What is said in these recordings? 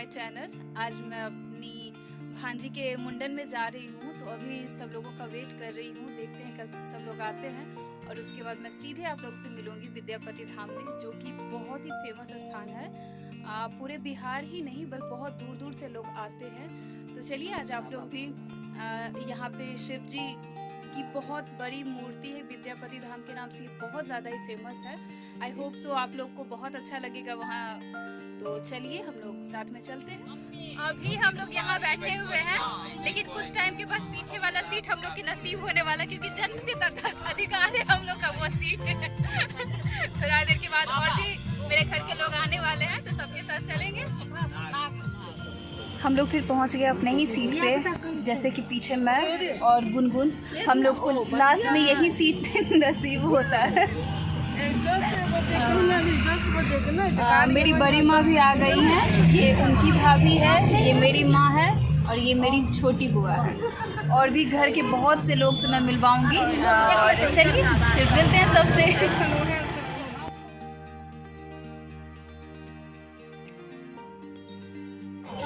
My channel. आज मैं अपनी भांजी के मुंडन में जा रही हूँ, तो अभी सब लोगों का वेट कर रही हूँ। देखते हैं कब सब लोग आते हैं और उसके बाद मैं सीधे आप लोग से मिलूंगी विद्यापति धाम में, जो कि बहुत ही फेमस स्थान है। पूरे बिहार ही नहीं बल्कि बहुत दूर दूर से लोग आते हैं। तो चलिए आज आप लोग भी यहाँ पे शिव जी की बहुत बड़ी मूर्ति है, विद्यापति धाम के नाम से बहुत ज़्यादा ही फेमस है। आई होप सो आप लोग को बहुत अच्छा लगेगा वहाँ। तो चलिए हम लोग साथ में चलते हैं। अभी हम लोग यहाँ बैठे हुए हैं, लेकिन कुछ टाइम के बाद पीछे वाला सीट हम लोग की नसीब होने वाला, क्योंकि जन्म से अधिकार है हम लोग का वो सीट। थोड़ा देर के बाद और भी मेरे घर के लोग आने वाले हैं, तो सबके साथ चलेंगे। हम लोग फिर पहुँच गए अपने ही सीट पे, जैसे कि पीछे मैं और गुनगुन, हम लोग को लास्ट में यही सीट नसीब होता है। मेरी बड़ी माँ भी आ गई हैं, ये उनकी भाभी है, ये मेरी माँ है और ये मेरी छोटी बुआ है। और भी घर के बहुत से लोग से मैं मिलवाऊंगी। और चलिए फिर मिलते हैं सबसे।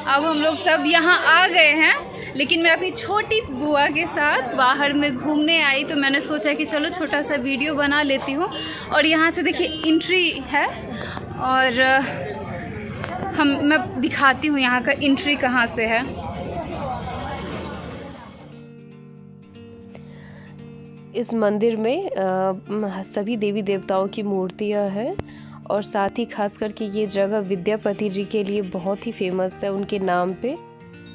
अब हम लोग सब यहाँ आ गए हैं, लेकिन मैं अपनी छोटी बुआ के साथ बाहर में घूमने आई, तो मैंने सोचा कि चलो छोटा सा वीडियो बना लेती हूँ। और यहाँ से देखिए एंट्री है, और मैं दिखाती हूँ यहाँ का एंट्री कहाँ से है। इस मंदिर में सभी देवी देवताओं की मूर्तियाँ हैं, और साथ ही खास करके ये जगह विद्यापति जी के लिए बहुत ही फेमस है उनके नाम पे।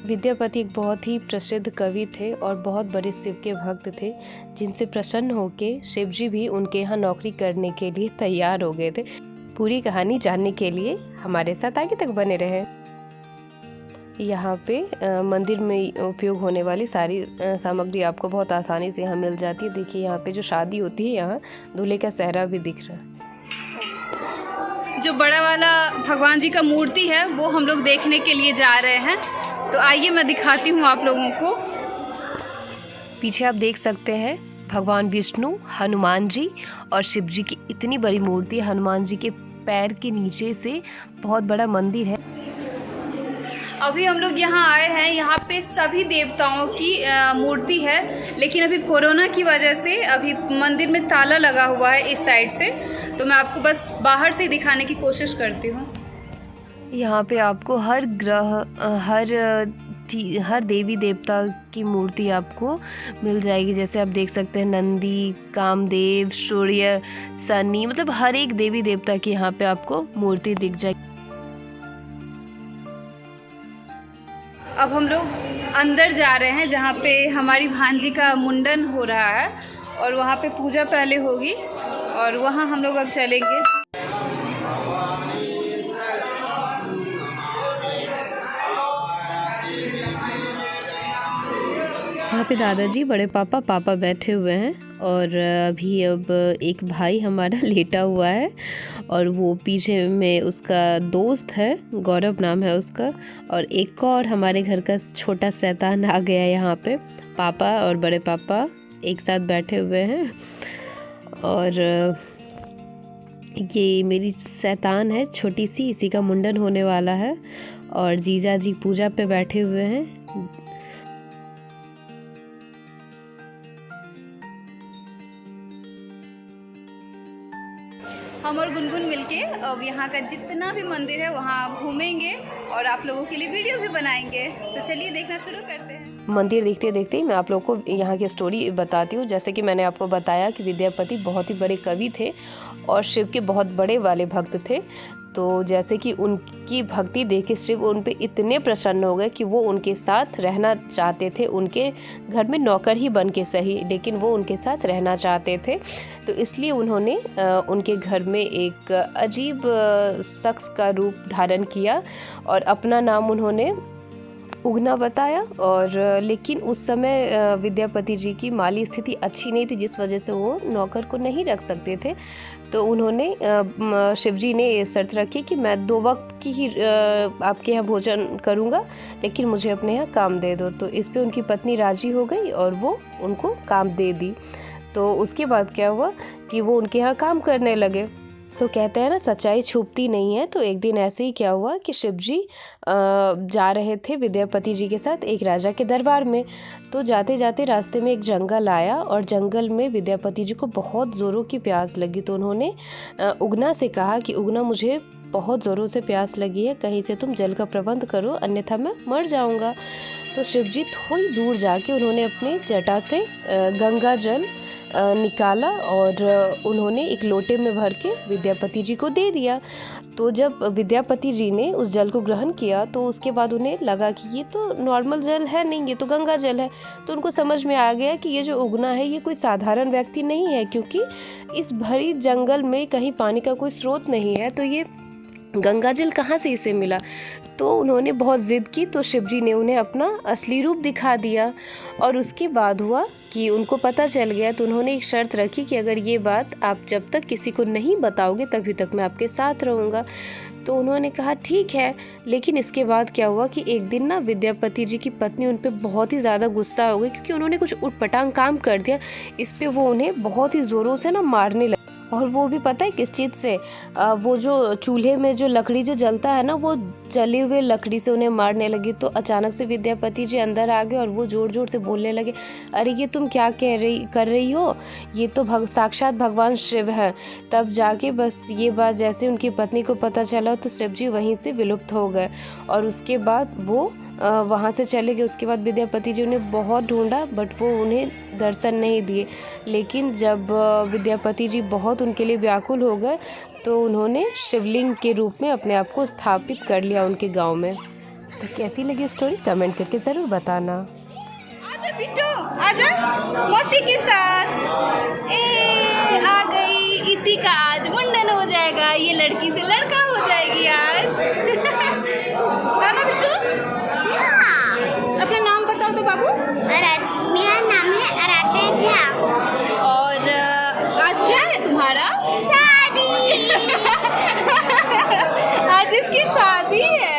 विद्यापति एक बहुत ही प्रसिद्ध कवि थे और बहुत बड़े शिव के भक्त थे, जिनसे प्रसन्न होके शिव जी भी उनके यहाँ नौकरी करने के लिए तैयार हो गए थे। पूरी कहानी जानने के लिए हमारे साथ आगे तक बने रहें। यहाँ पे मंदिर में उपयोग होने वाली सारी सामग्री आपको बहुत आसानी से यहाँ मिल जाती है। देखिए यहाँ पे जो शादी होती है, यहाँ दूल्हे का सेहरा भी दिख रहा है। जो बड़ा वाला भगवान जी का मूर्ति है वो हम लोग देखने के लिए जा रहे हैं, तो आइए मैं दिखाती हूँ आप लोगों को। पीछे आप देख सकते हैं भगवान विष्णु, हनुमान जी और शिव जी की इतनी बड़ी मूर्ति। हनुमान जी के पैर के नीचे से बहुत बड़ा मंदिर है। अभी हम लोग यहाँ आए हैं, यहाँ पे सभी देवताओं की मूर्ति है, लेकिन अभी कोरोना की वजह से अभी मंदिर में ताला लगा हुआ है इस साइड से, तो मैं आपको बस बाहर से दिखाने की कोशिश करती हूँ। यहाँ पे आपको हर ग्रह, हर देवी देवता की मूर्ति आपको मिल जाएगी। जैसे आप देख सकते हैं नंदी, कामदेव, सूर्य, शनि, मतलब हर एक देवी देवता की यहाँ पे आपको मूर्ति दिख जाएगी। अब हम लोग अंदर जा रहे हैं, जहाँ पे हमारी भांजी का मुंडन हो रहा है, और वहाँ पे पूजा पहले होगी, और वहाँ हम लोग अब चलेंगे। यहाँ पे दादाजी, बड़े पापा बैठे हुए हैं, और अभी अब एक भाई हमारा लेटा हुआ है, और वो पीछे में उसका दोस्त है, गौरव नाम है उसका, और एक और हमारे घर का छोटा शैतान आ गया यहाँ पे। पापा और बड़े पापा एक साथ बैठे हुए हैं, और ये मेरी शैतान है छोटी सी, इसी का मुंडन होने वाला है, और जीजा जी पूजा पे बैठे हुए हैं। हम और गुनगुन मिलके अब यहाँ का जितना भी मंदिर है वहाँ घूमेंगे और आप लोगों के लिए वीडियो भी बनाएंगे। तो चलिए देखना शुरू करते हैं। मंदिर देखते देखते ही मैं आप लोगों को यहाँ की स्टोरी बताती हूँ। जैसे कि मैंने आपको बताया कि विद्यापति बहुत ही बड़े कवि थे और शिव के बहुत बड़े वाले भक्त थे। तो जैसे कि उनकी भक्ति देख के शिव उन पे इतने प्रसन्न हो गए कि वो उनके साथ रहना चाहते थे। उनके घर में नौकर ही बन के सही, लेकिन वो उनके साथ रहना चाहते थे। तो इसलिए उन्होंने उनके घर में एक अजीब शख्स का रूप धारण किया और अपना नाम उन्होंने उगना बताया। और लेकिन उस समय विद्यापति जी की माली स्थिति अच्छी नहीं थी, जिस वजह से वो नौकर को नहीं रख सकते थे। तो उन्होंने शिव जी ने ये शर्त रखी कि मैं 2 वक्त की ही आपके यहाँ भोजन करूँगा, लेकिन मुझे अपने यहाँ काम दे दो। तो इस पे उनकी पत्नी राजी हो गई और वो उनको काम दे दी। तो उसके बाद क्या हुआ कि वो उनके यहाँ काम करने लगे। तो कहते हैं ना, सच्चाई छुपती नहीं है। तो एक दिन ऐसे ही क्या हुआ कि शिव जी जा रहे थे विद्यापति जी के साथ एक राजा के दरबार में। तो जाते जाते रास्ते में एक जंगल आया और जंगल में विद्यापति जी को बहुत ज़ोरों की प्यास लगी। तो उन्होंने उगना से कहा कि उगना, मुझे बहुत ज़ोरों से प्यास लगी है, कहीं से तुम जल का प्रबंध करो, अन्यथा मैं मर जाऊंगा। तो शिव जी थोड़ी दूर जाके उन्होंने अपने जटा से गंगा जल निकाला और उन्होंने एक लोटे में भर के विद्यापति जी को दे दिया। तो जब विद्यापति जी ने उस जल को ग्रहण किया तो उसके बाद उन्हें लगा कि ये तो नॉर्मल जल है नहीं, ये तो गंगा जल है। तो उनको समझ में आ गया कि ये जो उगना है ये कोई साधारण व्यक्ति नहीं है, क्योंकि इस भरी जंगल में कहीं पानी का कोई स्रोत नहीं है, तो ये गंगा जल कहाँ से इसे मिला। तो उन्होंने बहुत ज़िद की, तो शिव जी ने उन्हें अपना असली रूप दिखा दिया। और उसके बाद हुआ कि उनको पता चल गया, तो उन्होंने एक शर्त रखी कि अगर ये बात आप जब तक किसी को नहीं बताओगे तभी तक मैं आपके साथ रहूँगा। तो उन्होंने कहा ठीक है। लेकिन इसके बाद क्या हुआ कि एक दिन ना विद्यापति जी की पत्नी उन पर बहुत ही ज़्यादा गुस्सा हो गई, क्योंकि उन्होंने कुछ उटपटांग काम कर दिया। इस पे वो उन्हें बहुत ही ज़ोरों से ना मारने लगी। और वो भी पता है किस चीज़ से, वो जो चूल्हे में जो लकड़ी जो जलता है ना, वो जले हुए लकड़ी से उन्हें मारने लगी। तो अचानक से विद्यापति जी अंदर आ गए और वो ज़ोर ज़ोर से बोलने लगे, अरे ये तुम क्या कर रही हो, ये तो साक्षात भगवान शिव हैं। तब जाके बस ये बात जैसे उनकी पत्नी को पता चला तो शिव जी वहीं से विलुप्त हो गए और उसके बाद वो वहाँ से चले गए। उसके बाद विद्यापति जी उन्हें बहुत ढूंढा बट वो उन्हें दर्शन नहीं दिए। लेकिन जब विद्यापति जी बहुत उनके लिए व्याकुल हो गए तो उन्होंने शिवलिंग के रूप में अपने आप को स्थापित कर लिया उनके गांव में। तो कैसी लगी स्टोरी कमेंट करके ज़रूर बताना। आजा बिट्टू, आजा मौसी के साथ। आ गई, इसी का आज मुंडन हो जाएगा, ये लड़की से लड़का हो जाएगी आज। है ना बिट्टू? अपना नाम बताओ तो बाबू। मेरा नाम है आराध्या झा। और आज क्या है तुम्हारा? शादी। आज इसकी शादी है।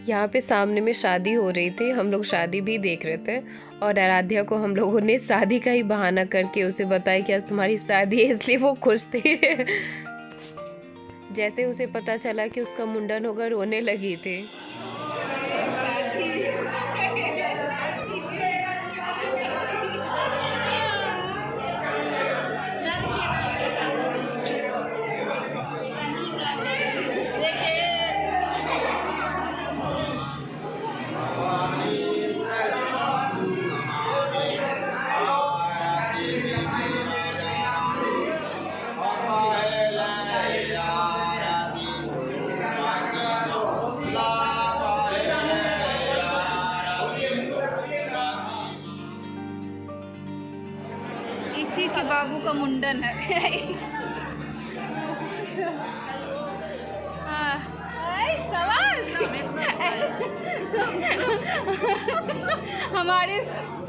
यहाँ पे सामने में शादी हो रही थी, हम लोग शादी भी देख रहे थे और आराध्या को हम लोगों ने शादी का ही बहाना करके उसे बताया कि आज तुम्हारी शादी है, इसलिए वो खुश थी। जैसे उसे पता चला कि उसका मुंडन होगा रोने लगी थी। इसी के बाबू का मुंडन है। हाँ, हमारे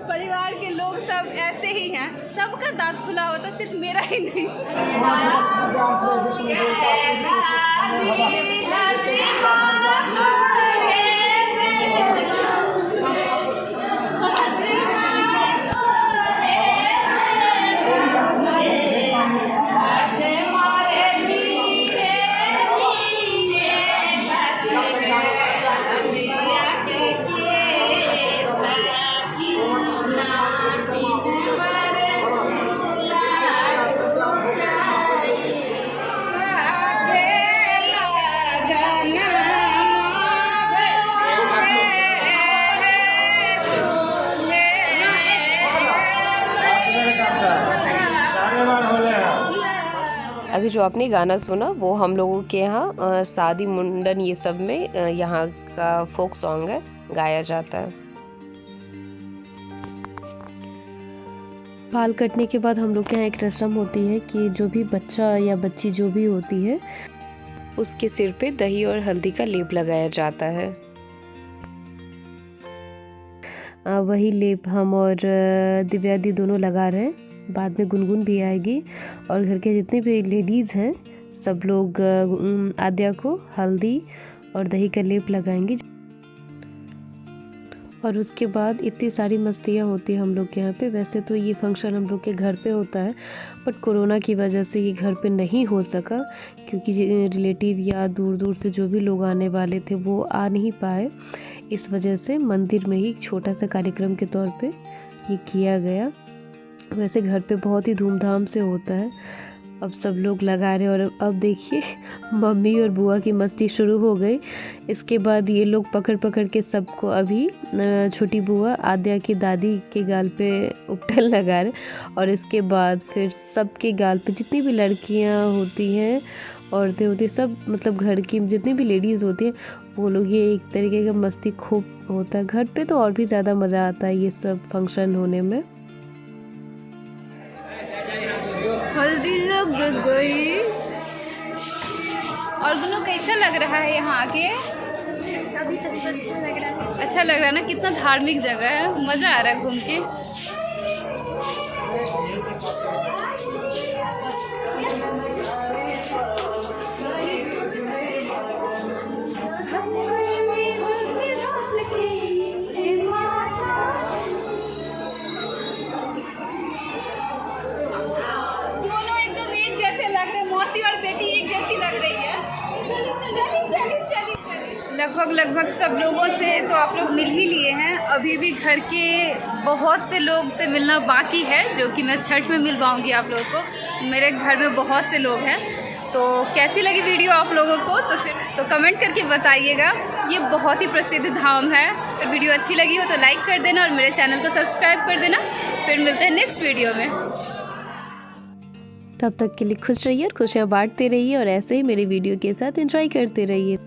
परिवार के लोग सब ऐसे ही हैं, सबका दांत खुला होता, सिर्फ मेरा ही नहीं। अभी जो आपने गाना सुना वो हम लोगों के यहाँ शादी मुंडन ये सब में यहाँ का फोक सॉन्ग है, गाया जाता है। बाल कटने के बाद हम लोग के यहाँ एक रस्म होती है कि जो भी बच्चा या बच्ची जो भी होती है उसके सिर पे दही और हल्दी का लेप लगाया जाता है। वही लेप हम और दिव्या दी दोनों लगा रहे हैं। बाद में गुनगुन भी आएगी और घर के जितने भी लेडीज़ हैं सब लोग आद्या को हल्दी और दही का लेप लगाएंगी। और उसके बाद इतनी सारी मस्तियाँ होती हैं हम लोग के यहाँ पे। वैसे तो ये फंक्शन हम लोग के घर पे होता है, बट कोरोना की वजह से ये घर पे नहीं हो सका, क्योंकि रिलेटिव या दूर दूर से जो भी लोग आने वाले थे वो आ नहीं पाए। इस वजह से मंदिर में ही एक छोटा सा कार्यक्रम के तौर पे ये किया गया। वैसे घर पे बहुत ही धूमधाम से होता है। अब सब लोग लगा रहे, और अब देखिए मम्मी और बुआ की मस्ती शुरू हो गई। इसके बाद ये लोग पकड़ पकड़ के सबको, अभी छोटी बुआ आद्या की दादी के गाल पे उपटन लगा रहे, और इसके बाद फिर सबके गाल पे जितनी भी लड़कियां होती हैं, औरतें होती हैं, सब मतलब घर की जितनी भी लेडीज़ होती हैं वो लोग, ये एक तरीके का मस्ती खूब होता है। घर पे तो और भी ज़्यादा मज़ा आता है ये सब फंक्शन होने में। हल्दी लग गई। और दोनों कैसा लग रहा है यहाँ आके? अभी तक तो अच्छा लग रहा है। अच्छा लग रहा है ना? कितना धार्मिक जगह है, मज़ा आ रहा है घूम के। दोनों एकदम एक जैसे लग रहे हैं, मौसी और बेटी एक जैसी लग रही है। चली। लगभग सब लोगों से तो आप लोग मिल ही लिए हैं। अभी भी घर के बहुत से लोग से मिलना बाकी है, जो कि मैं छठ में मिल पाऊँगी आप लोगों को। मेरे घर में बहुत से लोग हैं। तो कैसी लगी वीडियो आप लोगों को तो कमेंट करके बताइएगा। ये बहुत ही प्रसिद्ध धाम है। तो वीडियो अच्छी लगी हो तो लाइक कर देना और मेरे चैनल को सब्सक्राइब कर देना। फिर मिलते हैं नेक्स्ट वीडियो में। तब तक के लिए खुश रहिए और खुशियाँ बांटते रहिए, और ऐसे ही मेरी वीडियो के साथ एंजॉय करते रहिए।